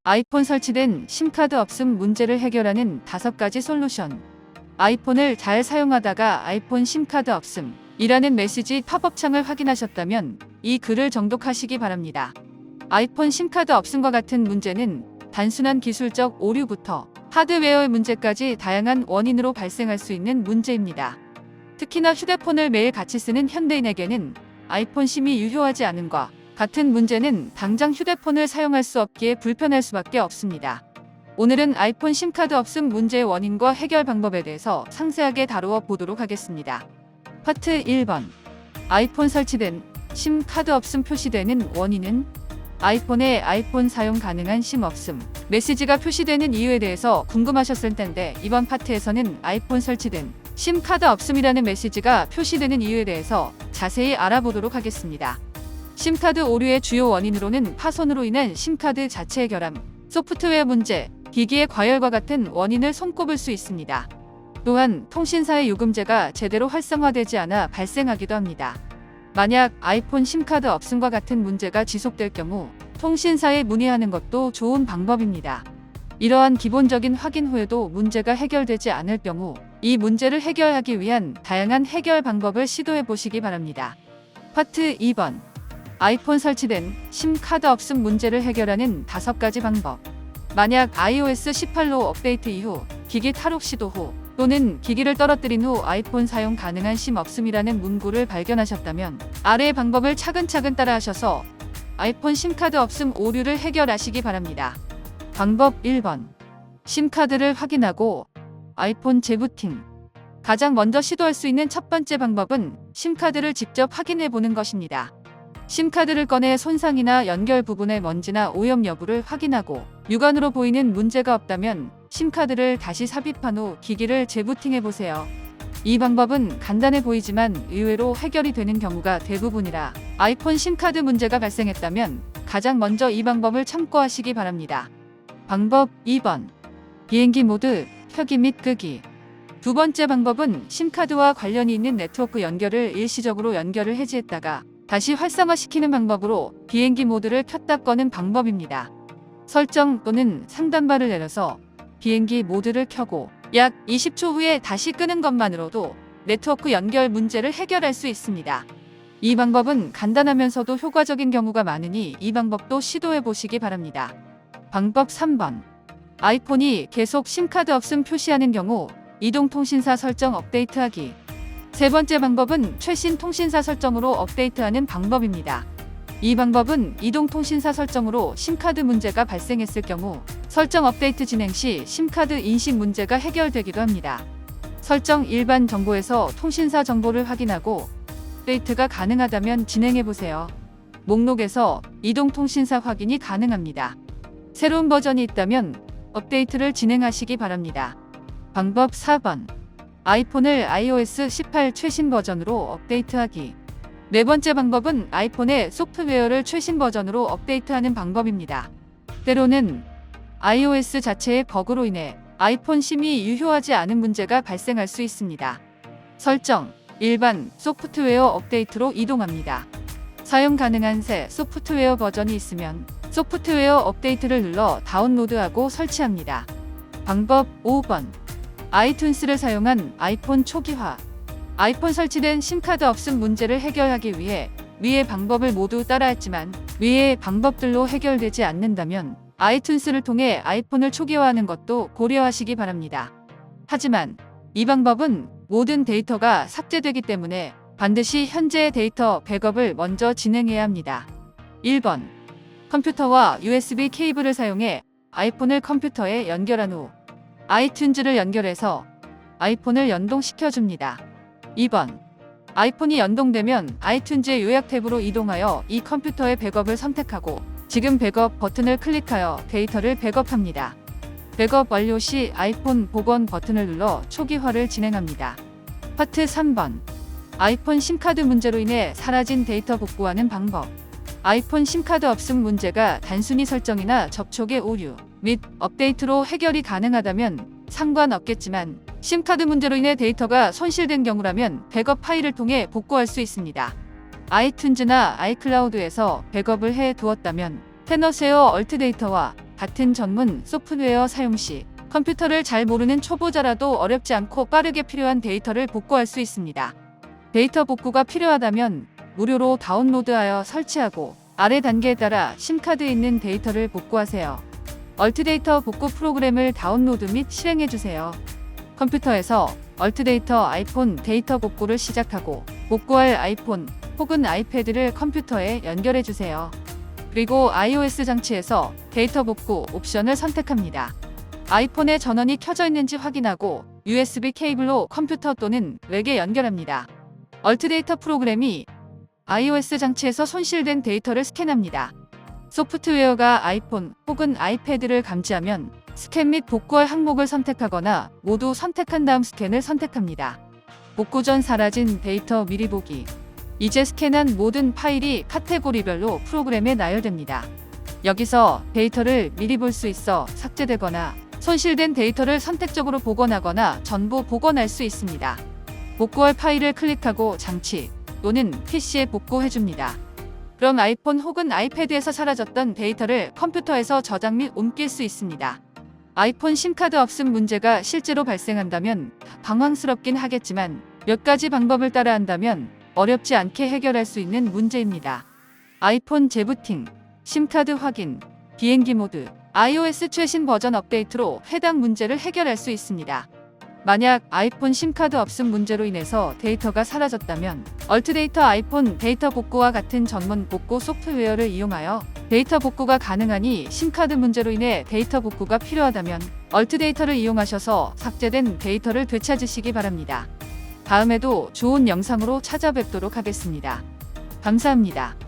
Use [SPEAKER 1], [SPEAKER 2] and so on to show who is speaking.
[SPEAKER 1] 아이폰 설치된 심카드 없음 문제를 해결하는 5가지 솔루션. 아이폰을 잘 사용하다가 아이폰 심카드 없음 이라는 메시지 팝업 창을 확인하셨다면 이 글을 정독하시기 바랍니다. 아이폰 심카드 없음과 같은 문제는 단순한 기술적 오류부터 하드웨어의 문제까지 다양한 원인으로 발생할 수 있는 문제입니다. 특히나 휴대폰을 매일 같이 쓰는 현대인에게는 아이폰 심이 유효하지 않음과 같은 문제는 당장 휴대폰을 사용할 수 없기에 불편할 수밖에 없습니다. 오늘은 아이폰 심카드 없음 문제의 원인과 해결 방법에 대해서 상세하게 다루어 보도록 하겠습니다. 파트 1번. 아이폰 설치된 심카드 없음 표시되는 원인은 아이폰에 아이폰 사용 가능한 심 없음 메시지가 표시되는 이유에 대해서 궁금하셨을 텐데 이번 파트에서는 아이폰 설치된 심카드 없음이라는 메시지가 표시되는 이유에 대해서 자세히 알아보도록 하겠습니다. 심카드 오류의 주요 원인으로는 파손으로 인한 심카드 자체의 결함, 소프트웨어 문제, 기기의 과열과 같은 원인을 손꼽을 수 있습니다. 또한 통신사의 요금제가 제대로 활성화되지 않아 발생하기도 합니다. 만약 아이폰 심카드 없음과 같은 문제가 지속될 경우 통신사에 문의하는 것도 좋은 방법입니다. 이러한 기본적인 확인 후에도 문제가 해결되지 않을 경우 이 문제를 해결하기 위한 다양한 해결 방법을 시도해 보시기 바랍니다. 파트 2번. 아이폰 설치된 심카드 없음 문제를 해결하는 5가지 방법. 만약 iOS 18로 업데이트 이후 기기 탈옥 시도 후 또는 기기를 떨어뜨린 후 아이폰 사용 가능한 심 없음이라는 문구를 발견하셨다면 아래의 방법을 차근차근 따라하셔서 아이폰 심카드 없음 오류를 해결하시기 바랍니다. 방법 1번. 심카드를 확인하고 아이폰 재부팅. 가장 먼저 시도할 수 있는 첫 번째 방법은 심카드를 직접 확인해 보는 것입니다. 심카드를 꺼내 손상이나 연결 부분의 먼지나 오염 여부를 확인하고 육안으로 보이는 문제가 없다면 심카드를 다시 삽입한 후 기기를 재부팅해 보세요. 이 방법은 간단해 보이지만 의외로 해결이 되는 경우가 대부분이라 아이폰 심카드 문제가 발생했다면 가장 먼저 이 방법을 참고하시기 바랍니다. 방법 2번. 비행기 모드 켜기 및 끄기. 두 번째 방법은 심카드와 관련이 있는 네트워크 연결을 일시적으로 연결을 해지했다가 다시 활성화시키는 방법으로 비행기 모드를 켰다 꺼는 방법입니다. 설정 또는 상단바를 내려서 비행기 모드를 켜고 약 20초 후에 다시 끄는 것만으로도 네트워크 연결 문제를 해결할 수 있습니다. 이 방법은 간단하면서도 효과적인 경우가 많으니 이 방법도 시도해 보시기 바랍니다. 방법 3번. 아이폰이 계속 심카드 없음 표시하는 경우 이동통신사 설정 업데이트하기. 세 번째 방법은 최신 통신사 설정으로 업데이트하는 방법입니다. 이 방법은 이동통신사 설정으로 심카드 문제가 발생했을 경우 설정 업데이트 진행 시 심카드 인식 문제가 해결되기도 합니다. 설정 일반 정보에서 통신사 정보를 확인하고 업데이트가 가능하다면 진행해 보세요. 목록에서 이동통신사 확인이 가능합니다. 새로운 버전이 있다면 업데이트를 진행하시기 바랍니다. 방법 4번. 아이폰을 iOS 18 최신 버전으로 업데이트하기. 네 번째 방법은 아이폰의 소프트웨어를 최신 버전으로 업데이트하는 방법입니다. 때로는 iOS 자체의 버그로 인해 아이폰 심이 유효하지 않은 문제가 발생할 수 있습니다. 설정, 일반 소프트웨어 업데이트로 이동합니다. 사용 가능한 새 소프트웨어 버전이 있으면 소프트웨어 업데이트를 눌러 다운로드하고 설치합니다. 방법 5번. 아이튠스를 사용한 아이폰 초기화. 아이폰 설치된 심카드 없음 문제를 해결하기 위해 위의 방법을 모두 따라했지만 위의 방법들로 해결되지 않는다면 아이튠스를 통해 아이폰을 초기화하는 것도 고려하시기 바랍니다. 하지만 이 방법은 모든 데이터가 삭제되기 때문에 반드시 현재의 데이터 백업을 먼저 진행해야 합니다. 1번. 컴퓨터와 USB 케이블을 사용해 아이폰을 컴퓨터에 연결한 후 아이튠즈를 연결해서 아이폰을 연동시켜줍니다. 2번. 아이폰이 연동되면 아이튠즈의 요약 탭으로 이동하여 이 컴퓨터의 백업을 선택하고 지금 백업 버튼을 클릭하여 데이터를 백업합니다. 백업 완료 시 아이폰 복원 버튼을 눌러 초기화를 진행합니다. 파트 3번. 아이폰 심카드 문제로 인해 사라진 데이터 복구하는 방법. 아이폰 심카드 없음 문제가 단순히 설정이나 접촉의 오류 및 업데이트로 해결이 가능하다면 상관없겠지만 심카드 문제로 인해 데이터가 손실된 경우라면 백업 파일을 통해 복구할 수 있습니다. 아이튠즈나 아이클라우드에서 백업을 해 두었다면 테너세어 얼트 데이터와 같은 전문 소프트웨어 사용 시 컴퓨터를 잘 모르는 초보자라도 어렵지 않고 빠르게 필요한 데이터를 복구할 수 있습니다. 데이터 복구가 필요하다면 무료로 다운로드하여 설치하고 아래 단계에 따라 심카드에 있는 데이터를 복구하세요. 얼트데이터 복구 프로그램을 다운로드 및 실행해주세요. 컴퓨터에서 얼트데이터 아이폰 데이터 복구를 시작하고 복구할 아이폰 혹은 아이패드를 컴퓨터에 연결해주세요. 그리고 iOS 장치에서 데이터 복구 옵션을 선택합니다. 아이폰에 전원이 켜져 있는지 확인하고 USB 케이블로 컴퓨터 또는 렉에 연결합니다. 얼트데이터 프로그램이 iOS 장치에서 손실된 데이터를 스캔합니다. 소프트웨어가 아이폰 혹은 아이패드를 감지하면 스캔 및 복구할 항목을 선택하거나 모두 선택한 다음 스캔을 선택합니다. 복구 전 사라진 데이터 미리 보기. 이제 스캔한 모든 파일이 카테고리별로 프로그램에 나열됩니다. 여기서 데이터를 미리 볼 수 있어 삭제되거나 손실된 데이터를 선택적으로 복원하거나 전부 복원할 수 있습니다. 복구할 파일을 클릭하고 장치 또는 PC에 복구해줍니다. 그럼 아이폰 혹은 아이패드에서 사라졌던 데이터를 컴퓨터에서 저장 및 옮길 수 있습니다. 아이폰 심카드 없음 문제가 실제로 발생한다면 당황스럽긴 하겠지만 몇 가지 방법을 따라한다면 어렵지 않게 해결할 수 있는 문제입니다. 아이폰 재부팅, 심카드 확인, 비행기 모드, iOS 최신 버전 업데이트로 해당 문제를 해결할 수 있습니다. 만약 아이폰 심카드 없음 문제로 인해서 데이터가 사라졌다면 얼트데이터 아이폰 데이터 복구와 같은 전문 복구 소프트웨어를 이용하여 데이터 복구가 가능하니 심카드 문제로 인해 데이터 복구가 필요하다면 얼트데이터를 이용하셔서 삭제된 데이터를 되찾으시기 바랍니다. 다음에도 좋은 영상으로 찾아뵙도록 하겠습니다. 감사합니다.